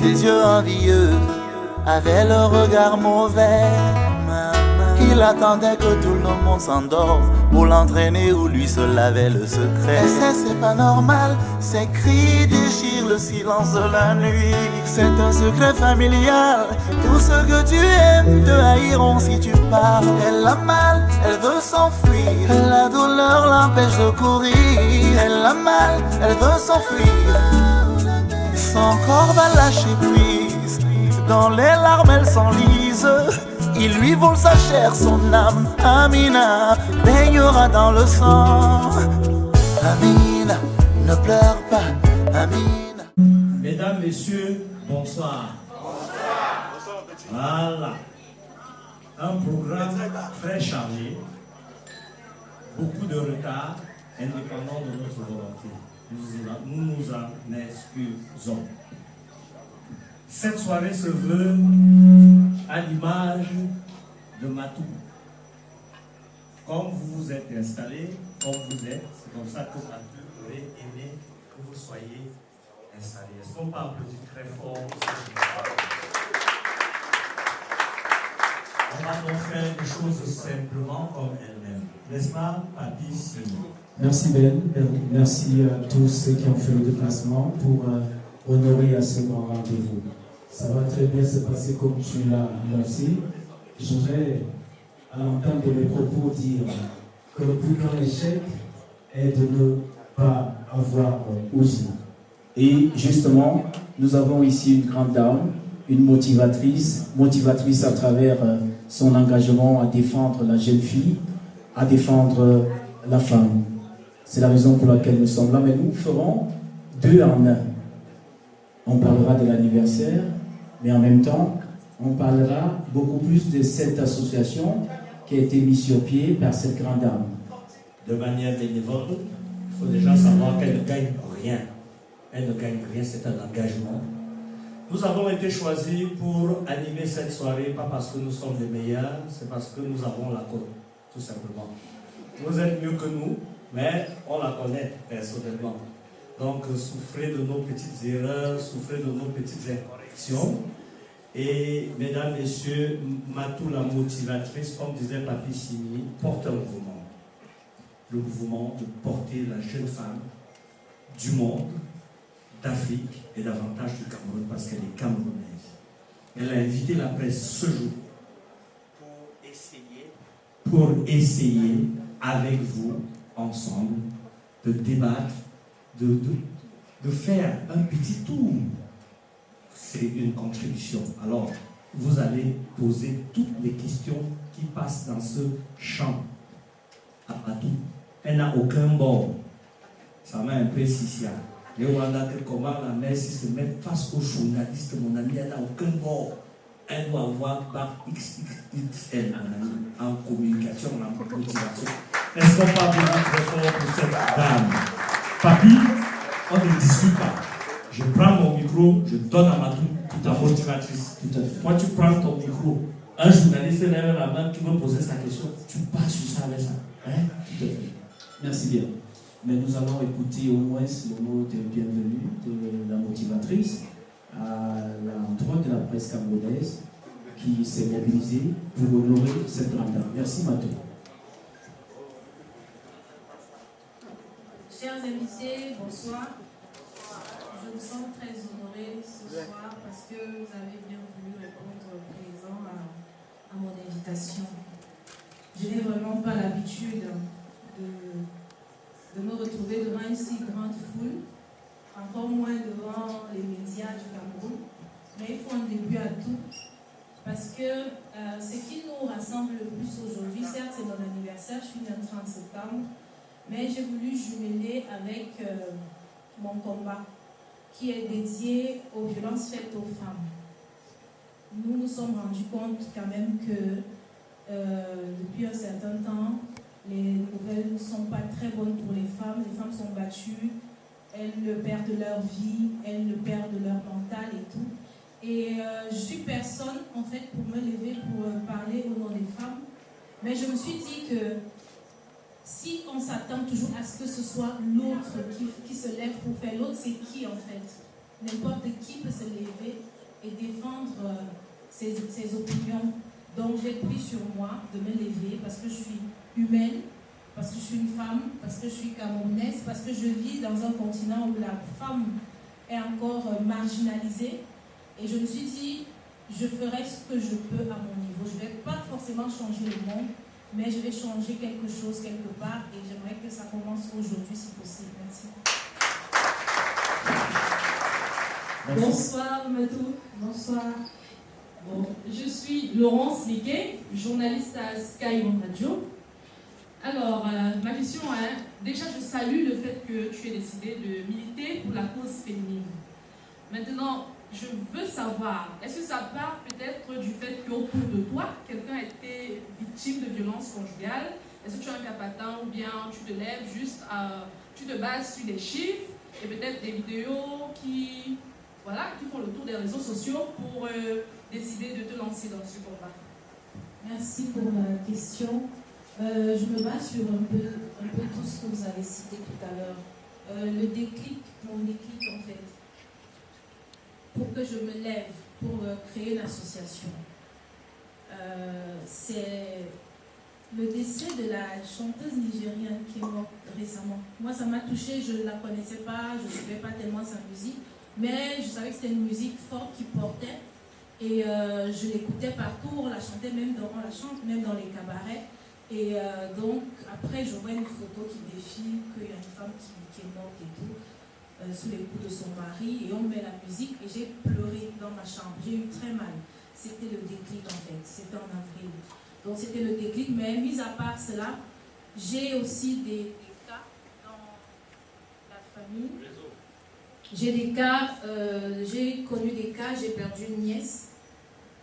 Ses yeux envieux avaient le regard mauvais. Il attendait que tout le monde s'endorme pour l'entraîner ou lui seul avait le secret. Et c'est pas normal, ses cris déchirent le silence de la nuit. C'est un secret familial, tout ce que tu aimes te haïront si tu pars. Elle a mal, elle veut s'enfuir, la douleur l'empêche de courir. Elle a mal, elle veut s'enfuir, son corps va lâcher prise. Dans les larmes elle s'enlise. Il lui vole sa chair, son âme. Amina baignera dans le sang. Amina, ne pleure pas. Amina. Mesdames, messieurs, bonsoir. Voilà. Un programme très chargé. Beaucoup de retard, indépendant de notre volonté. Nous nous en excusons. Cette soirée se veut à l'image de Matou. Comme vous vous êtes installés, comme vous êtes, c'est comme ça que Matou aurait aimé que vous soyez installés. Est-ce qu'on peut applaudir très fort? On va donc faire les choses simplement comme elles-mêmes. N'est-ce pas, Papi Sini? Merci Ben, merci à tous ceux qui ont fait le déplacement pour honorer à ce grand rendez-vous. Ça va très bien se passer comme tu l'as annoncé. Je voudrais, à l'entente de mes propos, dire que le plus grand échec est de ne pas avoir osé. Et justement, nous avons ici une grande dame, une motivatrice à travers son engagement à défendre la jeune fille, à défendre la femme. C'est la raison pour laquelle nous sommes là, mais nous ferons deux en un. On parlera de l'anniversaire, mais en même temps, on parlera beaucoup plus de cette association qui a été mise sur pied par cette grande dame. De manière bénévole, il faut déjà savoir qu'elle ne gagne rien. Elle ne gagne rien, c'est un engagement. Nous avons été choisis pour animer cette soirée, pas parce que nous sommes les meilleurs, c'est parce que nous avons la côte, tout simplement. Vous êtes mieux que nous, mais on la connaît personnellement. Donc, souffrez de nos petites erreurs, souffrez de nos petites incorrections. Et, mesdames, messieurs, Matou, la motivatrice, comme disait Papi Sini, porte un mouvement. Le mouvement de porter la jeune femme du monde, d'Afrique et davantage du Cameroun, parce qu'elle est camerounaise. Elle a invité la presse ce jour pour essayer avec vous, ensemble, de débattre, de faire un petit tour. C'est une contribution. Alors, vous allez poser toutes les questions qui passent dans ce champ à Matou. Elle n'a aucun bord. Ça m'a un peu sixième. Les Rwandais, comment la mère se met face aux journalistes, mon ami, elle n'a aucun bord. Elle doit avoir bac XXL, mon ami, en communication, en motivation. Est-ce qu'on parle très fort pour cette dame? Papi, on ne discute pas. Je prends mon micro, je donne à Matou, ta motivatrice. Toi, tu prends ton micro. Un journaliste lève la main qui veut poser sa question. Tu passes sur ça avec ça. Hein? Tout à fait. Merci bien. Mais nous allons écouter au moins le mot de bienvenue de la motivatrice à l'endroit de la presse camerounaise qui s'est mobilisée pour honorer cette grande dame. Merci Matou. Chers invités, bonsoir. Je me sens très honorée ce soir parce que vous avez bien voulu répondre présent à mon invitation. Je n'ai vraiment pas l'habitude de me retrouver devant une si grande foule, encore moins devant les médias du Cameroun. Mais il faut un début à tout, parce que ce qui nous rassemble le plus aujourd'hui, certes c'est mon anniversaire, je suis née le 30 septembre, mais j'ai voulu jumeler avec mon combat, qui est dédié aux violences faites aux femmes. Nous nous sommes rendus compte quand même que depuis un certain temps, les nouvelles ne sont pas très bonnes pour les femmes sont battues, elles perdent leur vie, elles perdent leur mental et tout. Et je suis personne en fait pour me lever, pour parler au nom des femmes, mais je me suis dit que si on s'attend toujours à ce que ce soit l'autre qui se lève pour faire, l'autre c'est qui en fait? N'importe qui peut se lever et défendre ses opinions. Donc j'ai pris sur moi de me lever parce que je suis humaine, parce que je suis une femme, parce que je suis camerounaise, parce que je vis dans un continent où la femme est encore marginalisée. Et je me suis dit, je ferai ce que je peux à mon niveau. Je ne vais pas forcément changer le monde, mais je vais changer quelque chose quelque part et j'aimerais que ça commence aujourd'hui si possible. Merci. Bonsoir Matou. Bonsoir. Bon, je suis Laurence Liquet, journaliste à Sky One Radio. Alors, ma question est, déjà je salue le fait que tu aies décidé de militer pour la cause féminine. Maintenant, je veux savoir, est-ce que ça part peut-être du fait qu'autour de toi, quelqu'un a été victime de violences conjugales? Est-ce que tu as un cas patent ou bien tu te lèves juste, tu te bases sur des chiffres et peut-être des vidéos qui font le tour des réseaux sociaux pour décider de te lancer dans ce combat? Merci pour la question. Je me base sur un peu tout ce que vous avez cité tout à l'heure. Le déclic, mon déclic en fait, pour que je me lève, pour créer une association. C'est le décès de la chanteuse nigériane qui est morte récemment. Moi, ça m'a touchée, je ne la connaissais pas, je ne suivais pas tellement sa musique, mais je savais que c'était une musique forte qui portait. Et je l'écoutais partout, on la chantait, on la chante même dans les cabarets. Et donc, après, je vois une photo qui défile, qu'il y a une femme qui est morte et tout, sous les coups de son mari, et on met la musique, et j'ai pleuré dans ma chambre. J'ai eu très mal. C'était le déclic en fait, c'était en avril. Donc c'était le déclic, mais mis à part cela, j'ai aussi des cas dans la famille. J'ai des cas, j'ai connu des cas, j'ai perdu une nièce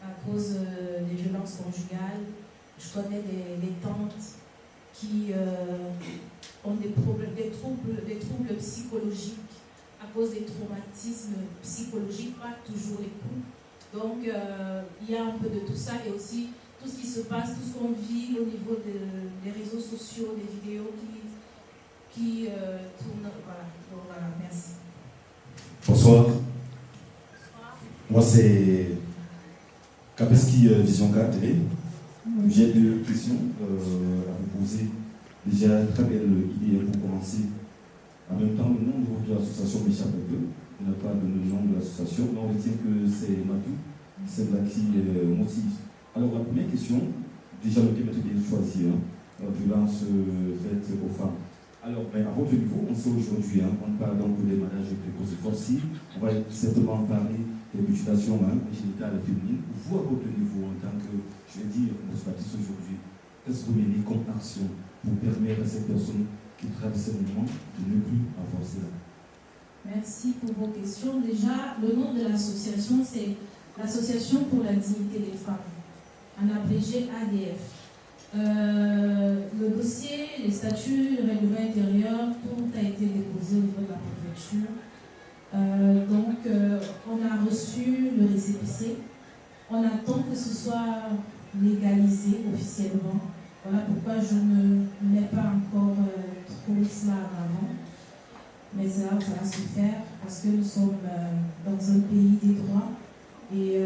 à cause des violences conjugales. Je connais des tantes qui ont des troubles psychologiques à cause des traumatismes psychologiques, pas toujours les coups. Donc il y a un peu de tout ça et aussi tout ce qui se passe, tout ce qu'on vit au niveau des réseaux sociaux, des vidéos qui tournent. Voilà. Donc voilà, merci. Bonsoir. Moi c'est Kapeski Vision 4 télé. J'ai deux questions à vous poser. Déjà, très belle idée pour commencer. En même temps, le nom de votre association m'échappe un peu. On n'a pas de nom de l'association, mais on retient que c'est Matou, celle-là qui motive. Alors, la première question, déjà le thème est bien choisi, la violence faite aux femmes. Alors, à votre niveau, on sait aujourd'hui, on parle donc des mariages précoces forcés, on va certainement parler des mutilations génitales féminines. Vous, à votre niveau, en tant que, je vais dire, conservatrice aujourd'hui, qu'est-ce que vous menez comme action pour permettre à ces personnes qui traversent ces moments de ne plus avoir cela? Merci pour vos questions. Déjà, le nom de l'association, c'est l'Association pour la dignité des femmes, en abrégé ADF. Le dossier, les statuts, le règlement intérieur, tout a été déposé au niveau de la préfecture. Donc, on a reçu le récépissé. On attend que ce soit légalisé officiellement. Voilà pourquoi je ne mets pas encore trop cela en avant. Mais ça va se faire parce que nous sommes dans un pays des droits et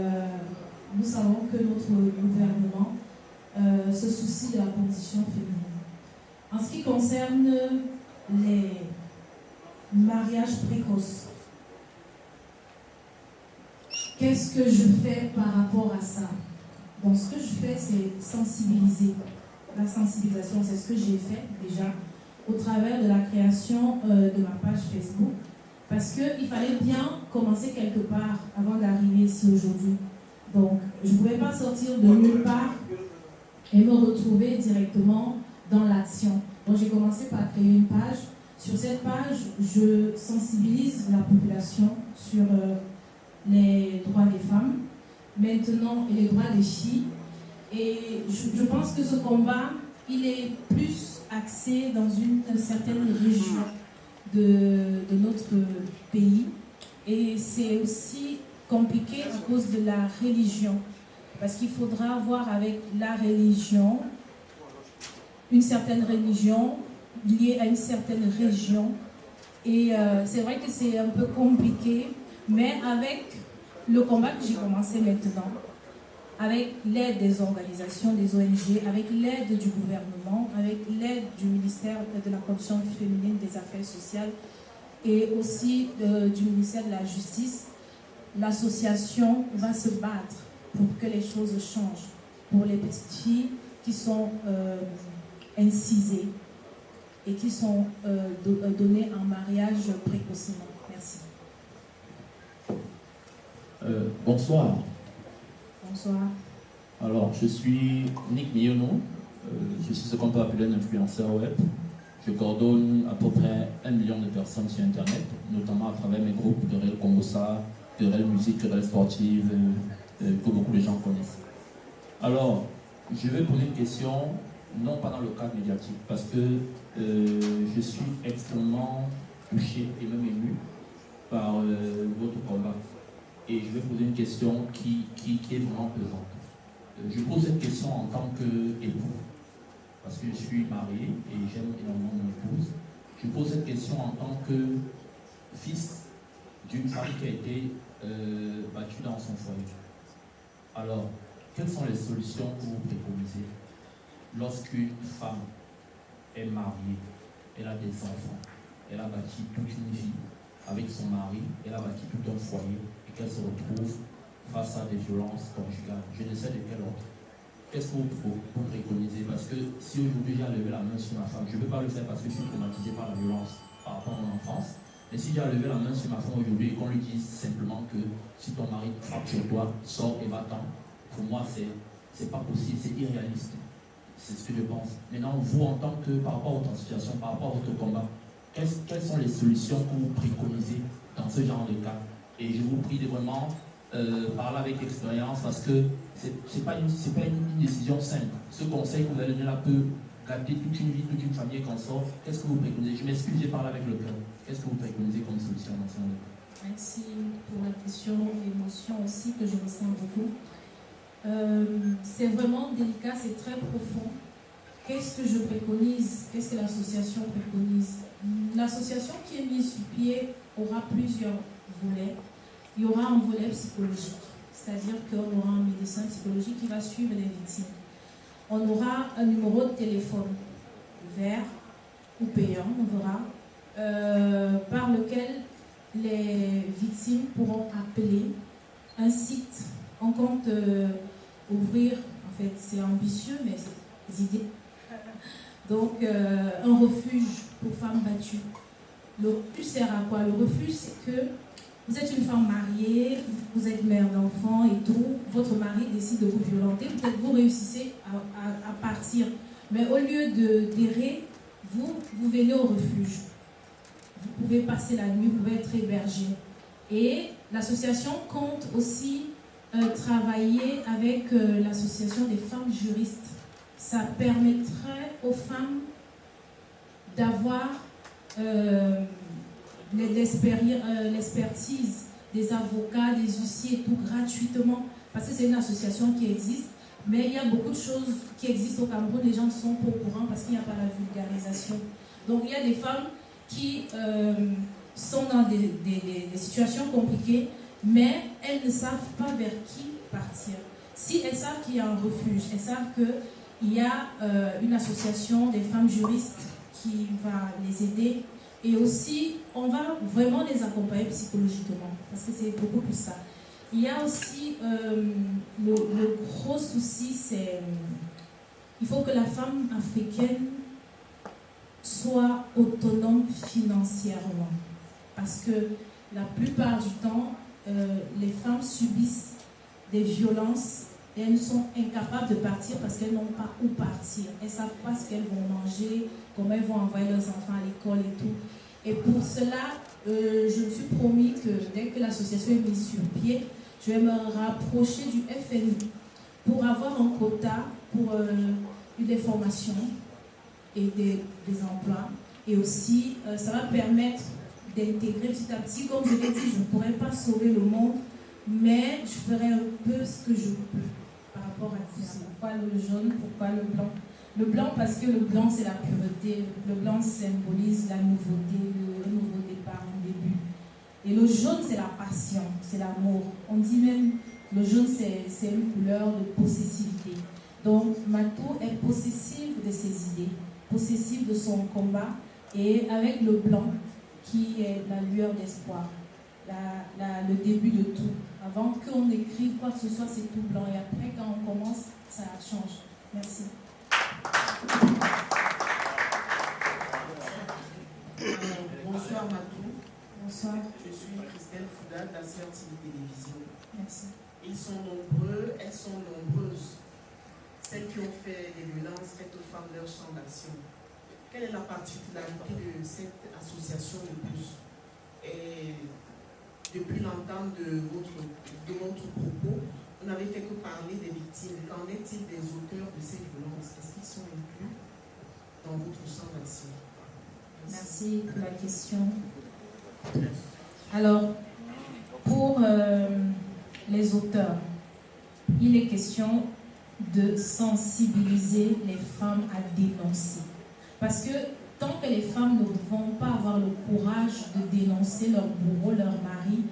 nous savons que notre gouvernement se soucie de la condition féminine. En ce qui concerne les mariages précoces, qu'est-ce que je fais par rapport à ça? Donc, ce que je fais, c'est sensibiliser. La sensibilisation, c'est ce que j'ai fait déjà au travers de la création de ma page Facebook. Parce qu'il fallait bien commencer quelque part avant d'arriver ici aujourd'hui. Donc, je ne pouvais pas sortir de nulle part et me retrouver directement dans l'action. Donc, j'ai commencé par créer une page. Sur cette page, je sensibilise la population sur les droits des femmes, maintenant, et les droits des filles. Et je pense que ce combat, il est plus axé dans une certaine région de notre pays. Et c'est aussi compliqué à cause de la religion. Parce qu'il faudra voir avec la religion, une certaine religion liée à une certaine région. Et c'est vrai que c'est un peu compliqué, mais avec le combat que j'ai commencé maintenant, avec l'aide des organisations, des ONG, avec l'aide du gouvernement, avec l'aide du ministère de la Condition féminine des Affaires sociales et aussi du ministère de la Justice, l'association va se battre pour que les choses changent, pour les petites filles qui sont incisées et qui sont données en mariage précocement. Merci. Bonsoir. Bonsoir. Alors, je suis Nick Miono. Je suis ce qu'on peut appeler un influenceur web. Je coordonne à peu près 1 million de personnes sur Internet, notamment à travers mes groupes de Réel Congossa, de Réel Musique, de Réel Sportive, que beaucoup de gens connaissent. Alors, je vais poser une question, non pas dans le cadre médiatique, parce que je suis extrêmement touché et même ému par votre combat. Et je vais poser une question qui est vraiment pesante. Je pose cette question en tant qu'époux, parce que je suis marié et j'aime énormément mon épouse. Je pose cette question en tant que fils d'une femme qui a été battue dans son foyer. Alors, quelles sont les solutions que vous préconisez lorsqu'une femme est mariée, elle a des enfants, elle a bâti toute une vie avec son mari, elle a bâti tout un foyer, et qu'elle se retrouve face à des violences conjugales, je ne sais de quel ordre. Qu'est-ce que vous préconisez? Parce que si aujourd'hui j'ai à lever la main sur ma femme, je ne peux pas le faire parce que je suis traumatisé par la violence par rapport à mon enfance. Mais si j'ai à lever la main sur ma femme aujourd'hui et qu'on lui dise simplement que si ton mari frappe sur toi, sors et va-t'en, pour moi c'est pas possible, c'est irréaliste. C'est ce que je pense. Maintenant, vous en tant que, par rapport à votre situation, par rapport à votre combat, quelles sont les solutions que vous préconisez dans ce genre de cas? Et je vous prie de vraiment parler avec expérience parce que c'est pas une décision simple. Ce conseil que vous allez donner là peut gâter toute une vie, toute une famille qu'on sort. Qu'est-ce que vous préconisez? Je m'excuse, j'ai parlé avec le cœur. Qu'est-ce que vous préconisez comme solution dans ce genre de cas? Merci pour la question, l'émotion aussi que je ressens beaucoup. C'est vraiment délicat, c'est très profond. Qu'est-ce que je préconise? Qu'est-ce que l'association préconise? L'association qui est mise sur pied aura plusieurs volets. Il y aura un volet psychologique, c'est-à-dire qu'on aura un médecin psychologique qui va suivre les victimes. On aura un numéro de téléphone vert ou payant, on verra, par lequel les victimes pourront appeler un site. On compte ouvrir, en fait c'est ambitieux, mais c'est des idées. Donc un refuge pour femmes battues. Le refuge sert à quoi? Le refuge, c'est que vous êtes une femme mariée, vous êtes mère d'enfants et tout, votre mari décide de vous violenter, peut-être vous réussissez à partir. Mais au lieu d'errer, vous venez au refuge. Vous pouvez passer la nuit, vous pouvez être hébergé. Et l'association compte aussi travailler avec l'association des femmes juristes. Ça permettrait aux femmes d'avoir l'expertise des avocats, des huissiers et tout gratuitement, parce que c'est une association qui existe, mais il y a beaucoup de choses qui existent au Cameroun, les gens ne sont pas au courant parce qu'il n'y a pas la vulgarisation. Donc il y a des femmes qui sont dans des situations compliquées, mais elles ne savent pas vers qui partir. Si elles savent qu'il y a un refuge, elles savent qu'il y a une association des femmes juristes qui va les aider. Et aussi, on va vraiment les accompagner psychologiquement, parce que c'est beaucoup plus ça. Il y a aussi le gros souci, c'est il faut que la femme africaine soit autonome financièrement. Parce que la plupart du temps, les femmes subissent des violences et elles sont incapables de partir parce qu'elles n'ont pas où partir. Elles ne savent pas ce qu'elles vont manger, comment elles vont envoyer leurs enfants à l'école et tout. Et pour cela, je me suis promis que dès que l'association est mise sur pied, je vais me rapprocher du FNI pour avoir un quota pour des formations et des emplois. Et aussi, ça va permettre d'intégrer petit à petit. Comme je l'ai dit, je ne pourrais pas sauver le monde, mais je ferai un peu ce que je peux par rapport à tout ça. Pourquoi le jaune? Pourquoi le blanc? Le blanc parce que le blanc c'est la pureté. Le blanc symbolise la nouveauté, le nouveau départ, un début. Et le jaune, c'est la passion, c'est l'amour. On dit même, le jaune, c'est une couleur de possessivité. Donc, Matou est possessive de ses idées, possessive de son combat, et avec le blanc, qui est la lueur d'espoir, le début de tout. Avant qu'on écrive quoi que ce soit, c'est tout blanc. Et après, quand on commence, ça change. Merci. Bonsoir Matou. Bonsoir. Je suis Christelle Fouda de la CRTV Télévision. Merci. Ils sont nombreux, elles sont nombreuses, celles qui ont fait des violences faites aux femmes de leur champ d'action. Quelle est la particularité de cette association de plus? Et depuis l'entente de votre propos, vous n'avez fait que parler des victimes. Qu'en est-il des auteurs de ces violences? Est-ce qu'ils sont inclus dans votre champ d'action? Merci pour la question. Alors, pour les auteurs, il est question de sensibiliser les femmes à dénoncer. Parce que tant que les femmes ne vont pas avoir le courage de dénoncer leur bourreau, leur mari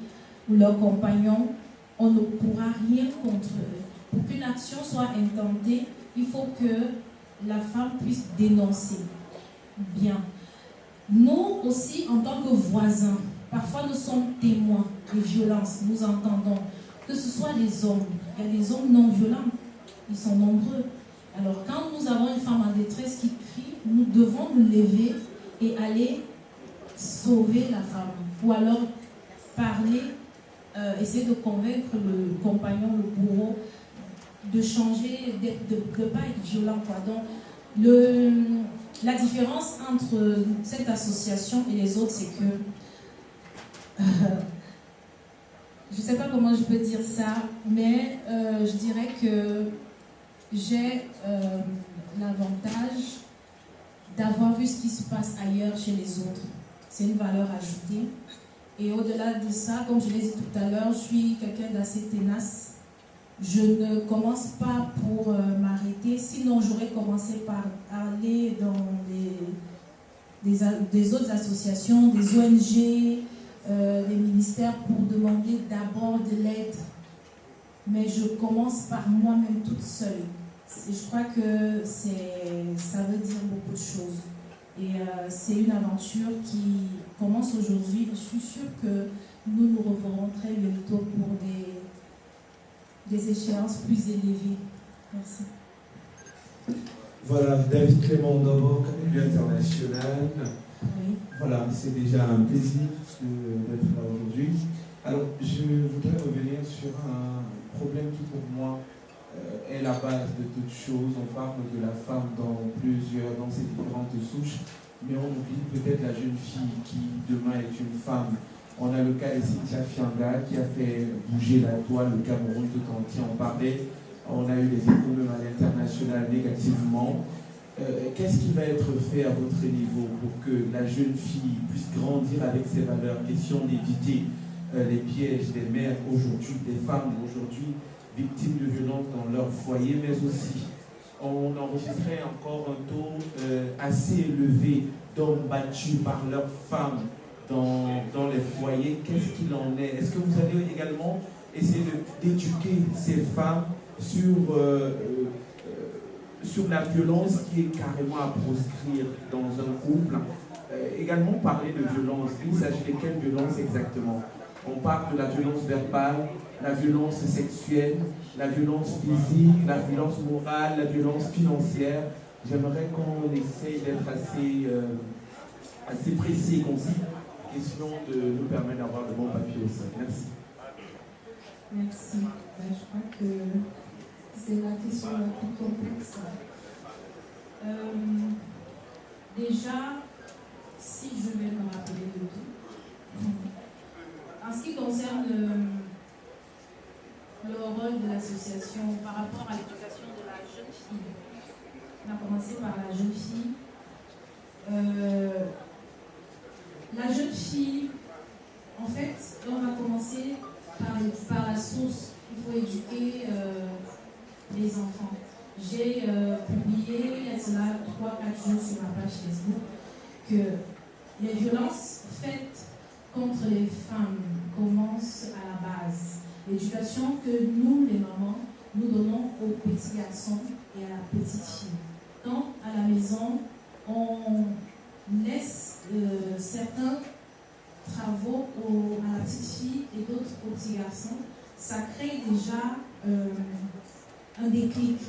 ou leur compagnon, on ne pourra rien contre eux. Pour qu'une action soit intentée, il faut que la femme puisse dénoncer. Bien. Nous aussi, en tant que voisins, parfois nous sommes témoins de violences, nous entendons. Que ce soit les hommes, il y a des hommes non violents, ils sont nombreux. Alors quand nous avons une femme en détresse qui crie, nous devons nous lever et aller sauver la femme. Ou alors parler, essayer de convaincre le compagnon, le bourreau, de changer, de ne pas être violent, quoi. Donc, la différence entre cette association et les autres, c'est que, je ne sais pas comment je peux dire ça, mais je dirais que j'ai l'avantage d'avoir vu ce qui se passe ailleurs chez les autres. C'est une valeur ajoutée. Et au-delà de ça, comme je l'ai dit tout à l'heure, je suis quelqu'un d'assez tenace. Je ne commence pas pour m'arrêter, sinon j'aurais commencé par aller dans des autres associations, des ONG, des ministères pour demander d'abord de l'aide. Mais je commence par moi-même toute seule. Et je crois que ça veut dire beaucoup de choses. Et c'est une aventure qui commence aujourd'hui. Je suis sûre que nous nous reverrons très bientôt pour des échéances plus élevées. Merci. Voilà, David Clément d'abord, Camélie International. Oui. Voilà, c'est déjà un plaisir d'être là aujourd'hui. Alors, je voudrais revenir sur un problème qui pour moi est la base de toute chose. On parle de la femme dans ses différentes souches, mais on oublie peut-être la jeune fille qui demain est une femme. On a le cas de Cynthia Fianga qui a fait bouger la toile, le Cameroun tout entier en parlait. On a eu des échos même à l'international négativement. Qu'est-ce qui va être fait à votre niveau pour que la jeune fille puisse grandir avec ses valeurs? Question d'éviter les pièges des mères aujourd'hui, des femmes aujourd'hui victimes de violences dans leur foyer, mais aussi on enregistrait encore un taux assez élevé d'hommes battus par leurs femmes dans les foyers. Qu'est-ce qu'il en est? Est-ce que vous allez également essayer d'éduquer ces femmes sur la violence qui est carrément à proscrire dans un couple? Également parler de violence. Il s'agit de quelle violence exactement? On parle de la violence verbale, la violence sexuelle, la violence physique, la violence morale, la violence financière. J'aimerais qu'on essaye d'être assez précis et concis, question de nous permettre d'avoir de bons papiers au sein. Merci. Merci. Je crois que c'est la question la plus complexe. Déjà, si je vais me rappeler de tout, en ce qui concerne le rôle de l'association par rapport à l'éducation de la jeune fille, on a commencé par la jeune fille. La jeune fille, en fait, on va commencer par la source. Il faut éduquer les enfants. J'ai publié il y a cela 3-4 jours sur ma page Facebook que les violences faites contre les femmes commence à la base. L'éducation que nous, les mamans, nous donnons aux petits garçons et à la petite fille. Quand à la maison, on laisse certains travaux à la petite fille et d'autres aux petits garçons, ça crée déjà un déclic.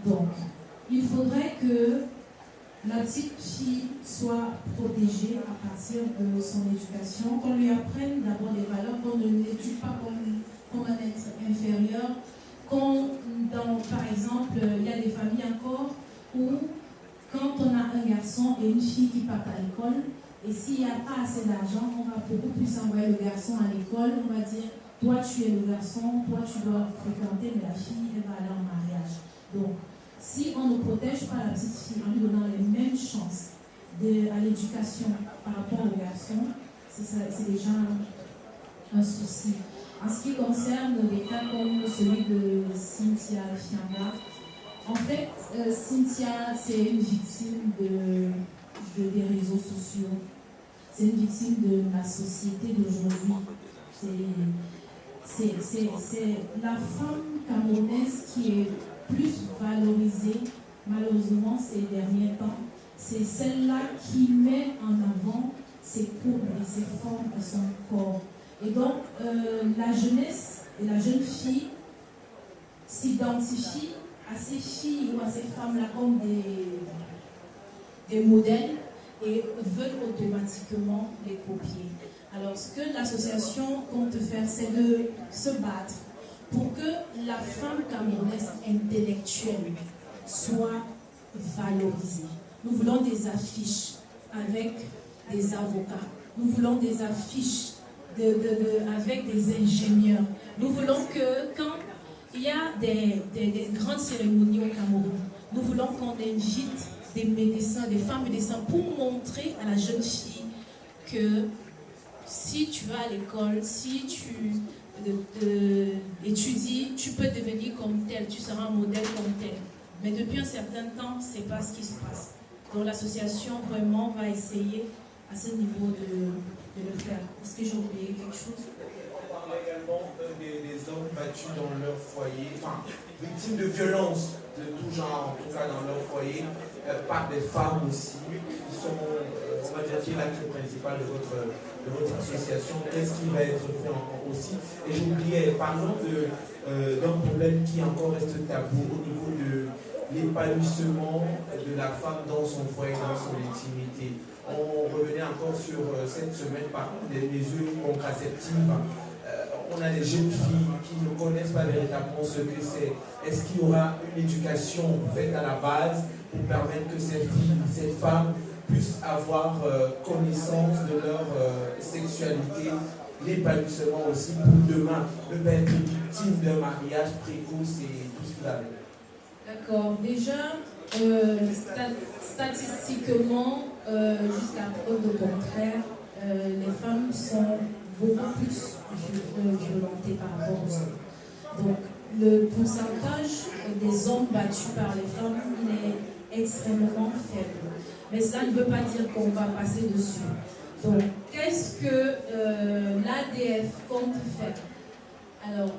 Donc, il faudrait que la petite fille soit protégée à partir de son éducation, qu'on lui apprenne d'abord des valeurs, qu'on ne l'éduque pas comme un être inférieur, par exemple, il y a des familles encore où quand on a un garçon et une fille qui partent à l'école, et s'il n'y a pas assez d'argent, on va beaucoup plus envoyer le garçon à l'école, on va dire, toi tu es le garçon, toi tu dois fréquenter, mais la fille, elle va aller en mariage. Donc, si on ne protège pas la petite fille en lui donnant les mêmes chances à l'éducation par rapport au garçon, c'est déjà un souci. En ce qui concerne des cas comme celui de Cynthia Fiamba, en fait, Cynthia, c'est une victime des réseaux sociaux. C'est une victime de la société d'aujourd'hui. C'est la femme camerounaise qui est plus valorisée, malheureusement, ces derniers temps. C'est celle-là qui met en avant ses courbes et ses formes et son corps. Et donc, la jeunesse et la jeune fille s'identifient à ces filles ou à ces femmes-là comme des modèles et veulent automatiquement les copier. Alors, ce que l'association compte faire, c'est de se battre pour que la femme camerounaise intellectuelle soit valorisée. Nous voulons des affiches avec des avocats. Nous voulons des affiches avec des ingénieurs. Nous voulons que quand il y a des grandes cérémonies au Cameroun, nous voulons qu'on invite des médecins, des femmes médecins pour montrer à la jeune fille que si tu vas à l'école, si tu étudies, tu peux devenir comme tel, tu seras un modèle comme tel. Mais depuis un certain temps, ce n'est pas ce qui se passe. Donc l'association vraiment va essayer à ce niveau de le faire. Est-ce que j'ai oublié quelque chose? On parle également des hommes battus dans leur foyer, enfin, victimes de violences de tout genre, en tout cas dans leur foyer, par des femmes aussi, qui sont, on va dire, qui est l'acte principal de votre association. Qu'est-ce qui va être fait encore aussi? Et j'oubliais, parlons d'un problème qui encore reste tabou au niveau de l'épanouissement de la femme dans son foyer, dans son intimité. On revenait encore sur cette semaine par des mesures contraceptives. On a des jeunes filles qui ne connaissent pas véritablement ce que c'est. Est-ce qu'il y aura une éducation faite à la base pour permettre que ces filles, ces femmes puissent avoir connaissance de leur sexualité, l'épanouissement aussi pour demain, ne pas être victime d'un mariage précoce et tout ce qui va avec? D'accord. Déjà, statistiquement, jusqu'à preuve de contraire, les femmes sont beaucoup plus violentées par rapport aux hommes. Donc, le pourcentage des hommes battus par les femmes est extrêmement faible. Mais cela ne veut pas dire qu'on va passer dessus. Donc, qu'est-ce que l'ADF compte faire? Alors,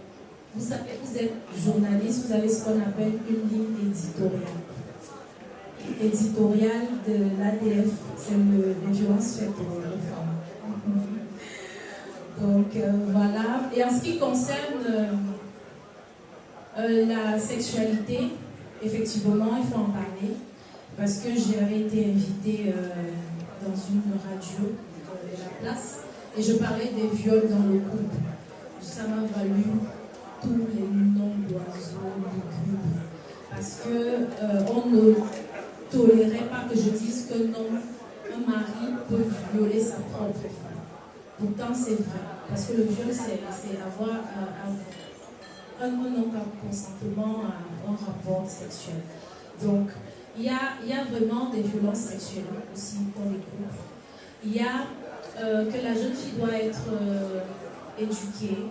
vous savez, vous êtes journaliste, vous avez ce qu'on appelle une ligne éditoriale de l'ADF, c'est les violences faites aux femmes. Donc voilà. Et en ce qui concerne la sexualité, effectivement, il faut en parler, parce que j'avais été invitée dans une radio de la place, et je parlais des viols dans le couple. Ça m'a valu tous les noms d'oiseaux, de grupes, parce qu'on ne tolérait pas que je dise que non, un mari peut violer sa propre femme. Pourtant, c'est vrai, parce que le viol, c'est avoir un non-consentement à un rapport sexuel. Donc, il y a vraiment des violences sexuelles aussi pour les couples. Il y a que la jeune fille doit être éduquée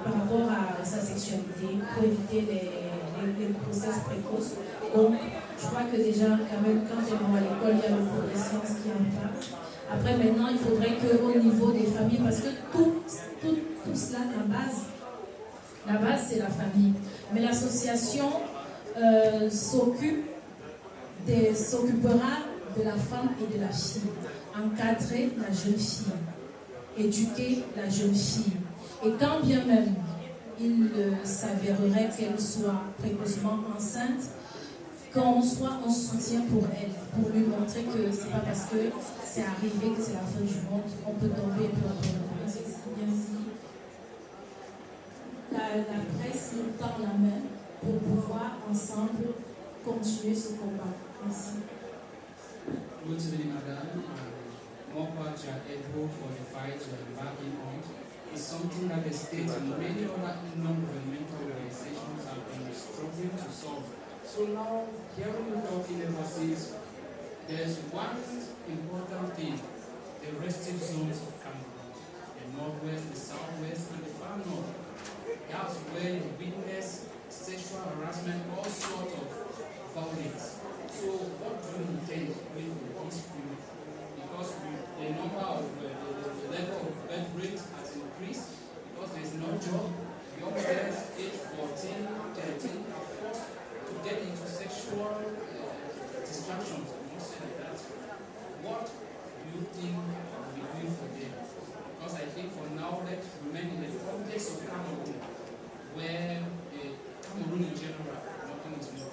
par rapport à sa sexualité pour éviter les grossesses précoces. Donc, je crois que déjà, quand même, quand elles vont à l'école, il y a le cours de sciences qui en parle. Après, maintenant, il faudrait qu'au niveau des familles, parce que tout tout cela, la base c'est la famille. Mais l'association s'occupera de la femme et de la fille, encadrer la jeune fille, éduquer la jeune fille. Et quand bien même il s'avérerait qu'elle soit précocement enceinte, qu'on soit en soutien pour elle, pour lui montrer que c'est pas parce que c'est arrivé que c'est la fin du monde, on peut tomber et puis on peut reprendre. La presse nous tend la main pour pouvoir ensemble continuer ce combat. Merci. Good evening, madam. More part you are able for the fight you are embarking on is something that the state and many other non-governmental organizations have been struggling to solve. So now, hearing you talking overseas, there's one important thing: the resting zones of Cameroon, the northwest, the southwest, and the far north. That's where you witness sexual harassment, all sorts of violence. So what do you intend with this period? Because the number of the level of birth rate has increased because there's no job. Young girls aged 14, 13 are forced to get into sexual distractions. I must say like that. What do you think will be doing for them? Because I think for now, let's remain in the context of Cameroon, where Cameroon in general, nothing is new.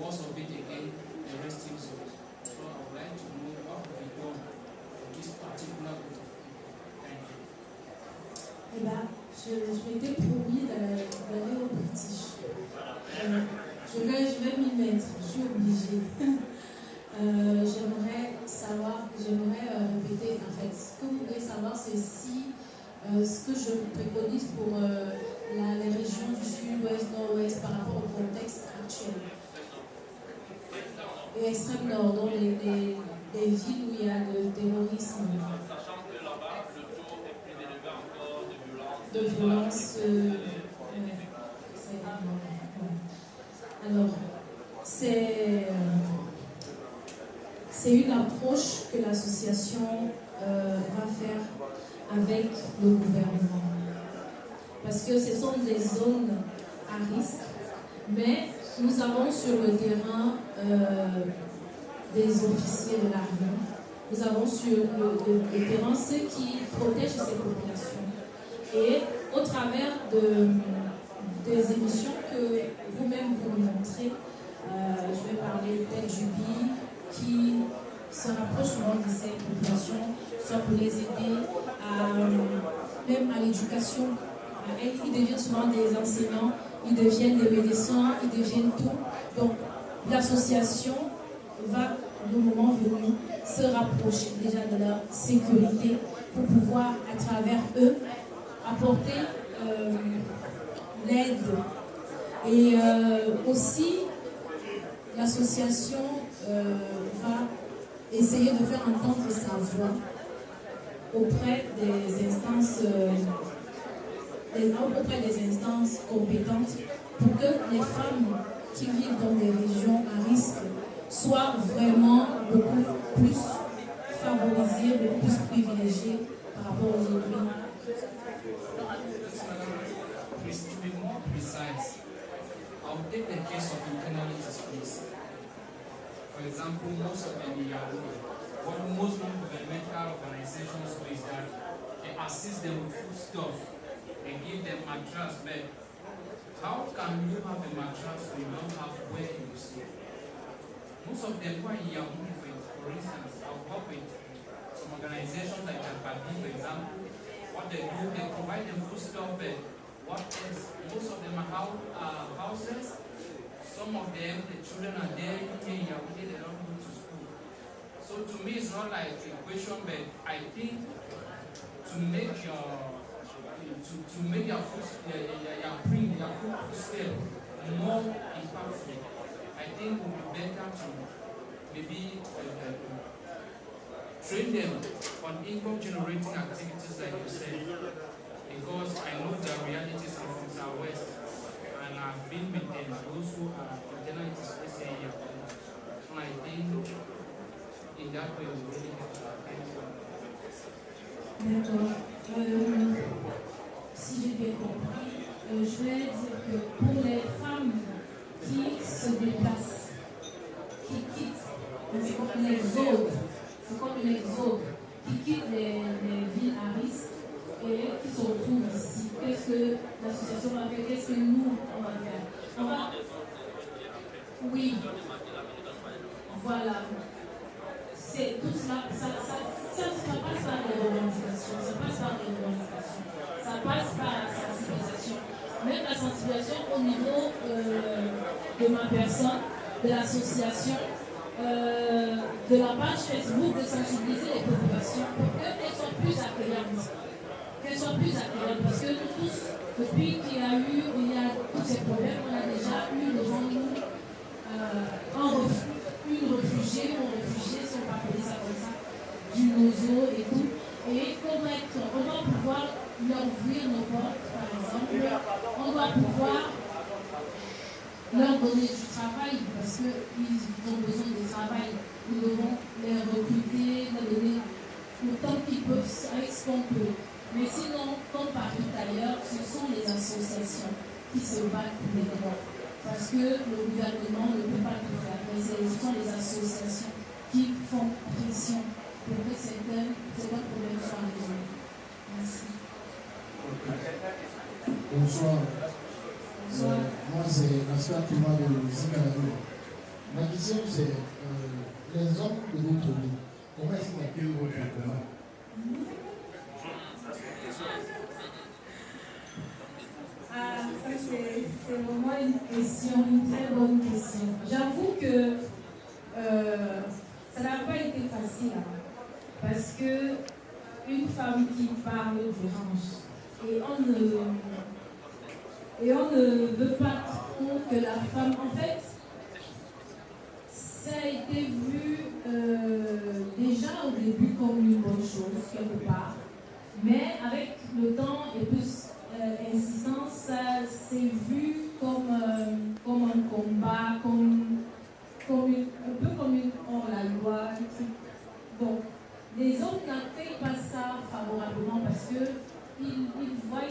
Most of it again, the resting zones. So I would like to know what will be done for this particular group of people. Thank you. Eh bien, je m'étais promis d'aller au British. Je vais m'y mettre, je suis obligée. J'aimerais répéter, en fait, ce que vous voulez savoir, c'est si ce que je préconise pour les régions du sud-ouest, nord-ouest par rapport au contexte actuel. Et extrême nord, donc les villes où il y a le terrorisme, de violence. Alors, c'est une approche que l'association va faire avec le gouvernement. Parce que ce sont des zones à risque, mais nous avons sur le terrain des officiers de l'armée. Nous avons sur le terrain ceux qui protègent ces populations. Et au travers des émissions que vous-même vous montrez, je vais parler d'El Jubi, qui se rapproche souvent de ces populations, soit pour les aider même à l'éducation. Ils deviennent souvent des enseignants, ils deviennent des médecins, ils deviennent tout. Donc l'association va, le moment venu, se rapprocher déjà de leur sécurité pour pouvoir, à travers eux, apporter l'aide. Et aussi, l'association va essayer de faire entendre sa voix auprès des instances compétentes pour que les femmes qui vivent dans des régions à risque soient vraiment beaucoup plus favorisées, beaucoup plus privilégiées par rapport aux autres. Please, to be more precise, I will take the case of internally displaced. For example, most of them are what most non-governmental organizations do is that they assist them with food stuff and give them mattress bed. How can you have a mattress when you don't have where you sleep? Most of them who are in Yahoo, for instance, I've worked with some organizations like Al-Badi, for example. What they do, they provide them food stuff bed. What else? Most of them are houses. Some of them, the children are there in Yahoo, they don't go to school. So to me, it's not like a question, but I think to make your food scale more impactful, I think it would be better to maybe train them on income generating activities like you said, because I know the realities are from Southwest and I've been with them, those who are internally displaced here. So I think in that way we really have to. D'accord. j'ai bien compris, je voulais dire que pour les femmes qui se déplacent, qui quittent, c'est comme un exode, qui quittent les villes à risque et qui se retrouvent ici, qu'est-ce que l'association va faire, qu'est-ce que nous, on va faire? Oui, voilà. C'est tout cela, ça passe par les revendications, ça passe par la sensibilisation. Même la sensibilisation au niveau de ma personne, de l'association, de la page Facebook, de sensibiliser les populations pour qu'elles soient plus accueillantes. Parce que nous tous, depuis qu'il y a tous ces problèmes, on a déjà eu devant nous une réfugiée ou un réfugié, si on peut appeler ça comme ça, du nozo et tout. Et on doit pouvoir leur ouvrir nos portes, par exemple. On doit pouvoir leur donner du travail parce qu'ils ont besoin de travail. Nous devons les recruter, leur donner autant qu'ils peuvent avec ce qu'on peut. Mais sinon, comme partout ailleurs, ce sont les associations qui se battent pour les droits. Parce que le gouvernement ne peut pas tout faire. Mais ce sont les associations qui font pression pour que certains problèmes soient résolus. Merci. Bonsoir. Moi, c'est Nasser Touma de Zikarado. Ma question, c'est les hommes de votre vie. Comment est-ce qu'ils accueillent votre combat? Ça c'est vraiment une très bonne question. J'avoue que ça n'a pas été facile parce que une femme qui parle dérange et on ne veut pas trop que la femme, en fait, ça a été vu déjà au début comme une bonne chose quelque part, mais avec le temps et plus insistance, ça s'est vu comme un combat, un peu comme une hors-la-loi. Donc, les hommes n'accueillent pas ça favorablement parce qu'ils voient,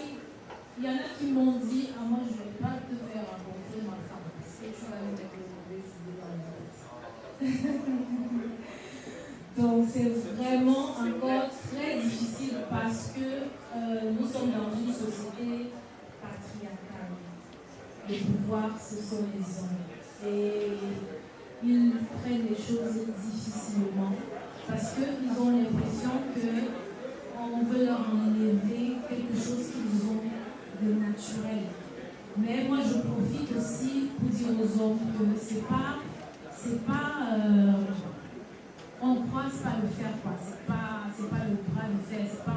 il y en a qui m'ont dit, ah moi je ne vais pas te faire rencontrer ma femme parce que tu vas me mettre le mauvais idée dans la tête. Donc c'est vraiment encore très difficile parce que nous sommes dans une société patriarcale. Le pouvoir, ce sont les hommes. Et ils prennent les choses difficilement parce qu'ils ont l'impression qu'on veut leur enlever quelque chose qu'ils ont de naturel. Mais moi, je profite aussi pour dire aux hommes que c'est pas on ne croise pas le fer, quoi. C'est pas le bras de fer, c'est pas un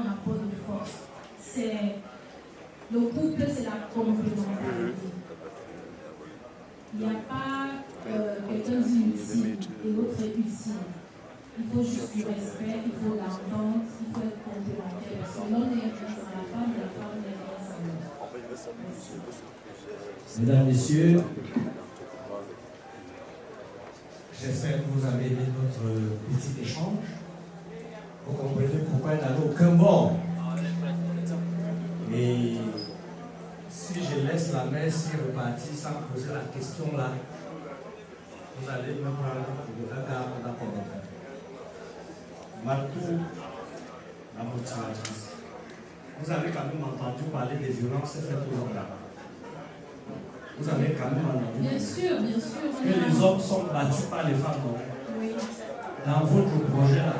rapport de force. Le couple, c'est la complémentarité. Il n'y a pas quelqu'un d'inutile et l'autre est utile. Il faut juste du respect, il faut l'entente, il faut être complémentaire. Parce que l'homme est grâce à la femme est grâce à l'homme. Mesdames, Messieurs, j'espère que vous avez aimé notre petit échange. Vous comprenez pourquoi il n'y a aucun mort. Et si je laisse la messe repartir sans poser la question là, vous allez me prendre pour un gars d'accord. Matou, la motivatrice. Vous avez quand même entendu parler des violences faites aux hommes là. Vous avez quand même entendu. Bien sûr. Que les hommes sont battus par les femmes. Oui. Dans votre projet là,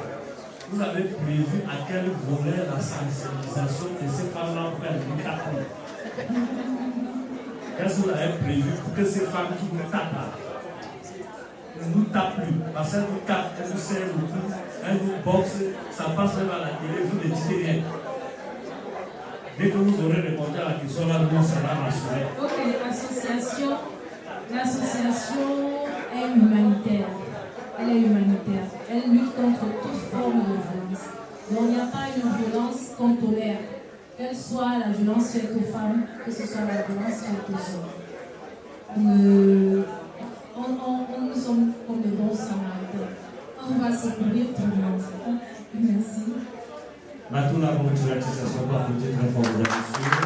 vous avez prévu à quel volet la sensibilisation de ces femmes-là pour qu'elles nous tapent. Qu'est-ce que vous avez prévu pour que ces femmes qui nous tapent là ne nous tapent plus? Parce qu'elles nous tapent, elles nous serrent le cou, elles nous boxent, ça passe même à la télé, vous ne dites rien. Dès que vous aurez répondu à la question, là, nous sera rassuré. Ok, l'association est humanitaire. Elle est humanitaire. Elle lutte contre toute forme de violence. Donc il n'y a pas une violence qu'on tolère. Quelle soit la violence faite aux femmes, que ce soit la violence faite aux hommes. Nous sommes comme des bons samaritains. On va secourir tout le monde. Merci. Maintenant, la mobilisation va vous dire très fort, mesdames et messieurs.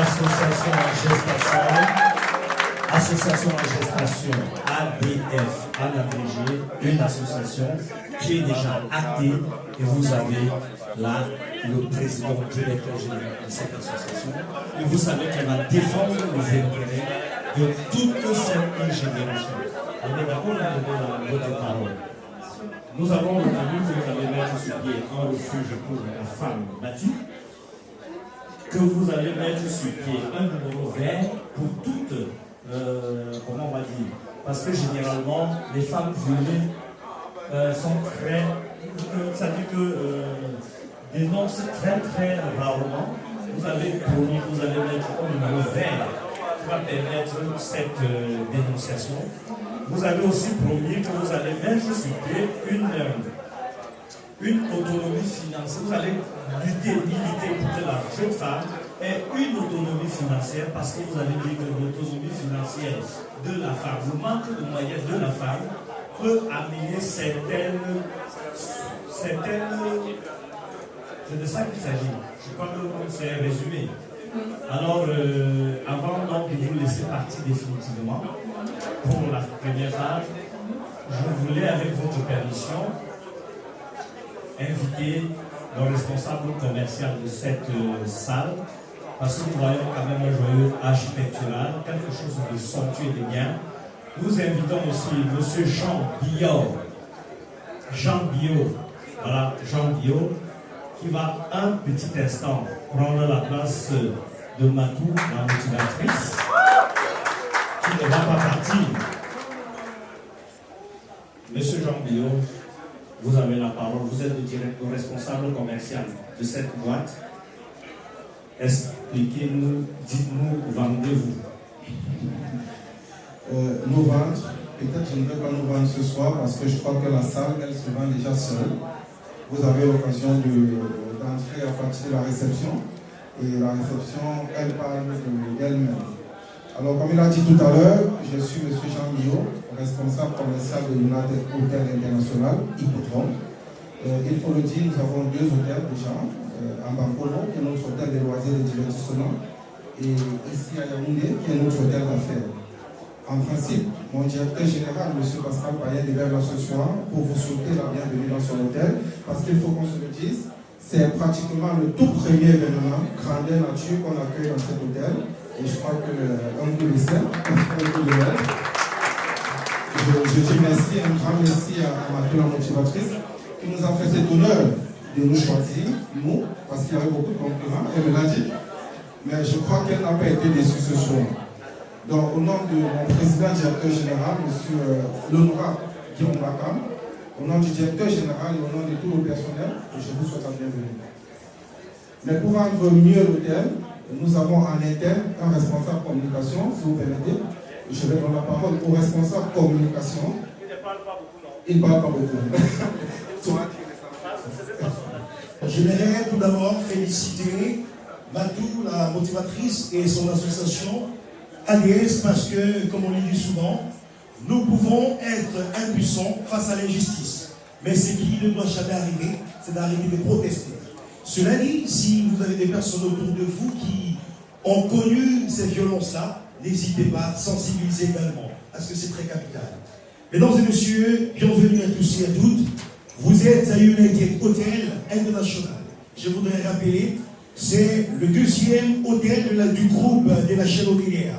l'association en gestation ADF, en abrégé, une association qui est déjà actée et vous avez là le président directeur général de cette association et vous savez qu'elle va défendre les intérêts de toute cette génération. On est d'accord là de votre parole. Nous avons obtenu que vous allez mettre sur pied un refuge pour les femmes battues, que vous allez mettre sur pied un numéro vert pour toutes, comment on va dire, parce que généralement les femmes violées sont très, ça dit que dénoncent très très rarement. Vous avez promis que vous allez mettre un numéro vert qui va permettre cette dénonciation. Vous avez aussi promis que vous allez mettre sur pied une autonomie financière. Vous allez militer pour que la jeune femme ait une autonomie financière parce que vous avez dit que l'autonomie financière de la femme, le manque de moyens de la femme peut amener certaines c'est de ça qu'il s'agit. Je crois que c'est résumé. Alors, avant donc de vous laisser partir définitivement, pour la première phase, je voulais, avec votre permission, inviter le responsable commercial de cette salle, parce que nous voyons quand même un joyau architectural, quelque chose de somptueux et de bien. Nous invitons aussi M. Jean Billot, voilà, Jean Billot, qui va un petit instant prendre la place de Matou, la motivatrice, qui ne va pas partir. Monsieur Jean Billot, vous avez la parole, vous êtes le responsable commercial de cette boîte. Expliquez-nous, dites-nous, vendez-vous. Nous vendre, peut-être je ne vais pas nous vendre ce soir parce que je crois que la salle, elle se vend déjà seule. Vous avez l'occasion d'entrer à partir de la réception et la réception, elle parle d'elle-même. Alors, comme il a dit tout à l'heure, je suis M. Jean Millot, responsable commercial de United Hotel International, Hippodrome. Il faut le dire, nous avons 2 hôtels déjà, en Bankolo, qui est notre hôtel de loisirs et de divertissement, et ici à Yaoundé, qui est notre hôtel d'affaires. En principe, mon directeur général, M. Pascal Payet, est là ce soir pour vous souhaiter la bienvenue dans son hôtel, parce qu'il faut qu'on se le dise, c'est pratiquement le tout premier événement, grandeur nature, qu'on accueille dans cet hôtel. Et je crois qu'on vous le sait, je dis merci, un grand merci à ma motivatrice qui nous a fait cet honneur de nous choisir, nous, parce qu'il y avait beaucoup de concurrents, elle me l'a dit. Mais je crois qu'elle n'a pas été déçue ce soir. Donc, au nom de mon président directeur général, M. l'honorable Guillaume Bakam, au nom du directeur général et au nom de tout le personnel, je vous souhaite la bienvenue. Mais pour rendre mieux l'hôtel, nous avons en interne un responsable communication, si vous permettez. Je vais donner la parole au responsable communication. Il ne parle pas beaucoup. J'aimerais tout d'abord féliciter Matou, la motivatrice, et son association ADS, parce que, comme on le dit souvent, nous pouvons être impuissants face à l'injustice. Mais ce qui ne doit jamais arriver, c'est d'arriver de protester. Cela dit, si vous avez des personnes autour de vous qui ont connu ces violences-là, n'hésitez pas à sensibiliser également, parce que c'est très capital. Mesdames et messieurs, bienvenue à tous et à toutes. Vous êtes à United Hotel International. Je voudrais rappeler, c'est le 2e hôtel du groupe de la chaîne hôtelière.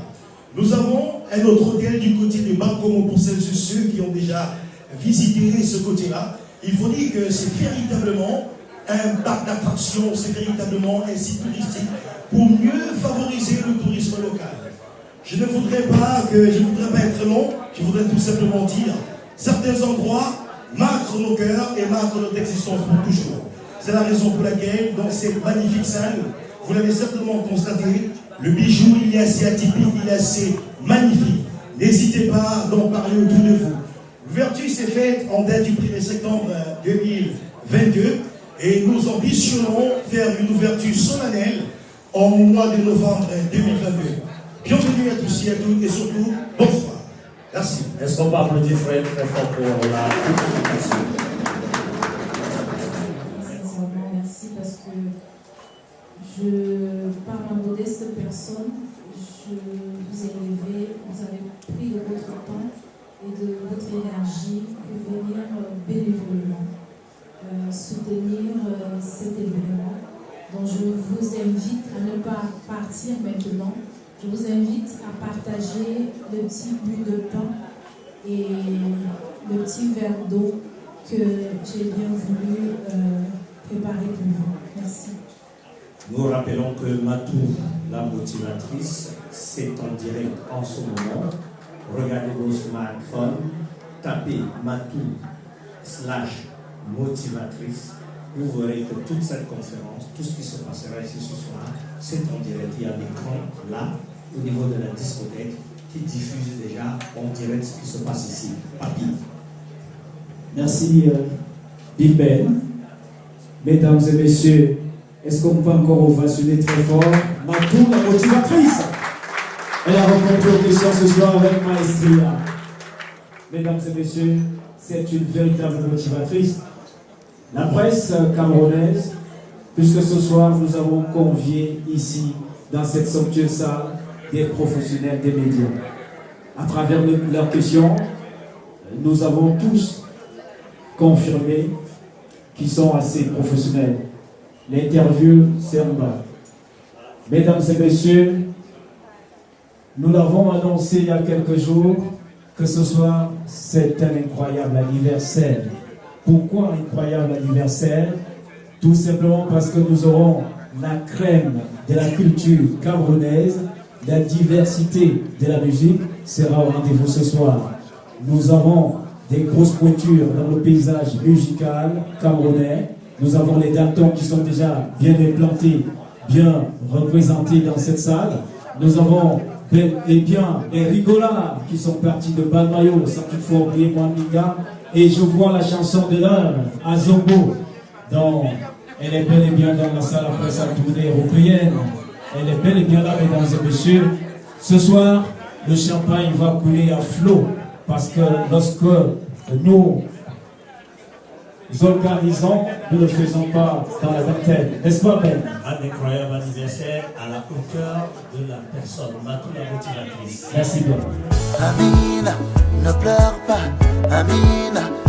Nous avons un autre hôtel du côté de Bakomo pour celles et ceux qui ont déjà visité ce côté-là. Il faut dire que c'est véritablement un parc d'attractions, c'est véritablement un site touristique pour mieux favoriser le tourisme local. Je ne voudrais pas être long, je voudrais tout simplement dire, certains endroits marquent nos cœurs et marquent notre existence pour toujours. C'est la raison pour laquelle, dans cette magnifique salle, vous l'avez certainement constaté, le bijou, il est assez atypique, il est assez magnifique. N'hésitez pas d'en parler autour de vous. L'ouverture s'est faite en date du 1er septembre 2022 et nous ambitionnons faire une ouverture solennelle en mois de novembre 2022. Bienvenue à tous et à toutes et surtout, bonsoir. Merci. Est-ce qu'on peut applaudir Fred très fort pour la présentation? Sincèrement, merci parce que je parle en modeste personne, je vous ai élevé, vous avez pris de votre temps et de votre énergie pour venir bénévolement soutenir cet événement. Donc je vous invite à ne pas partir maintenant. Je vous invite à partager le petit bout de pain et le petit verre d'eau que j'ai bien voulu préparer pour vous. Merci. Nous rappelons que Matou, la motivatrice, c'est en direct en ce moment. Regardez vos smartphones, tapez Matou / motivatrice. Vous verrez que toute cette conférence, tout ce qui se passera ici ce soir, c'est en direct. Il y a des écrans là, au niveau de la discothèque, qui diffusent déjà en direct ce qui se passe ici. Papi. Merci, Big Ben. Mesdames et messieurs, est-ce qu'on peut encore ovationner très fort Matou, la motivatrice? Elle a rencontré aux questions ce soir avec maestria. Mesdames et messieurs, c'est une véritable motivatrice. La presse camerounaise, puisque ce soir nous avons convié ici, dans cette somptueuse salle, des professionnels des médias. À travers leurs questions, nous avons tous confirmé qu'ils sont assez professionnels. L'interview, c'est en bas. Mesdames et messieurs, nous l'avons annoncé il y a quelques jours que ce soir, c'est un incroyable anniversaire. Pourquoi incroyable anniversaire? Tout simplement parce que nous aurons la crème de la culture camerounaise, la diversité de la musique sera au rendez-vous ce soir. Nous avons des grosses pointures dans le paysage musical camerounais. Nous avons les Daltons qui sont déjà bien implantés, bien représentés dans cette salle. Nous avons et bien les rigolards qui sont partis de Balmayo, sans toutefois oublier Mwandiga. Et je vois la chanson de l'heure, Azombo, dont elle est bel et bien dans la salle après sa tournée européenne. Elle est bel et bien là, mesdames et messieurs. Ce soir, le champagne va couler à flot, parce que lorsque nous organisons, nous ne le faisons pas dans la vingtaine. N'est-ce pas, Ben? Un incroyable anniversaire à la hauteur de la personne, Matou la motivatrice. Merci bien. Amina, ne pleure pas, Amina.